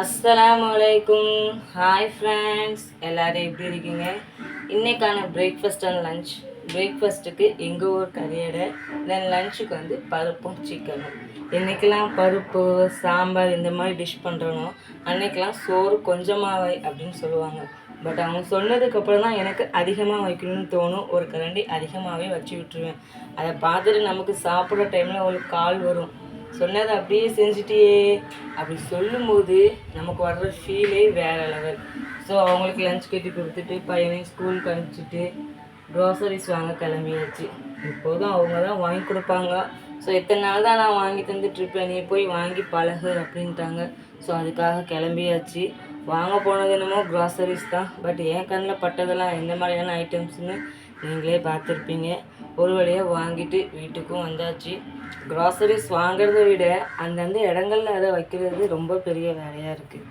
அஸ்ஸலாமு அலைக்கும். Hi friends, எல்லோரும் எப்படி இருக்கீங்க? இன்றைக்கான பிரேக்ஃபாஸ்ட் அண்ட் லன்ச். பிரேக்ஃபாஸ்ட்டுக்கு எங்கள் ஊர் கறியடை, தென் லன்ச்சுக்கு வந்து பருப்பும் சிக்கனும். என்றைக்கெல்லாம் பருப்பு சாம்பார் இந்த மாதிரி டிஷ் பண்ணுறனோ அன்றைக்கெல்லாம் சோறு கொஞ்சமாக வை அப்படின்னு சொல்லுவாங்க. பட் அவங்க சொன்னதுக்கப்புறம் தான் எனக்கு அதிகமாக வைக்கணும்னு தோணும். ஒரு கரண்டி அதிகமாகவே வச்சு விட்டுருவேன். அதை பார்த்துட்டு நமக்கு சாப்பிட்ற டைமில் ஒரு கால் வரும், சொன்னதை அப்படியே செஞ்சுட்டியே அப்படி சொல்லும்போது நமக்கு வர்ற ஃபீலே வேறு லெவல். ஸோ அவங்களுக்கு லஞ்ச் கட்டி கொடுத்துட்டு பையனையும் ஸ்கூலுக்கு அனுப்பிச்சிட்டு க்ராசரிஸ் வாங்க கிளம்பியாச்சு. இப்போதும் அவங்க தான் வாங்கி கொடுப்பாங்க. ஸோ எத்தனை நாள் தான் நான் வாங்கி தந்துட்டுருப்பேன், நீ போய் வாங்கி பழகு அப்படின்ட்டாங்க. ஸோ அதுக்காக கிளம்பியாச்சு. வாங்க போனது என்னமோ க்ராசரிஸ் தான். பட் என் கண்ணில் பட்டதெல்லாம் எந்த மாதிரியான ஐட்டம்ஸ்னு நீங்களே பார்த்துருப்பீங்க. ஒரு வழியாக வாங்கிட்டு வீட்டுக்கும் வந்தாச்சு. க்ராசரிஸ் வாங்கிறத விட அந்தந்த இடங்கள்ல அதை வைக்கிறது ரொம்ப பெரிய வேலையாக இருக்குது.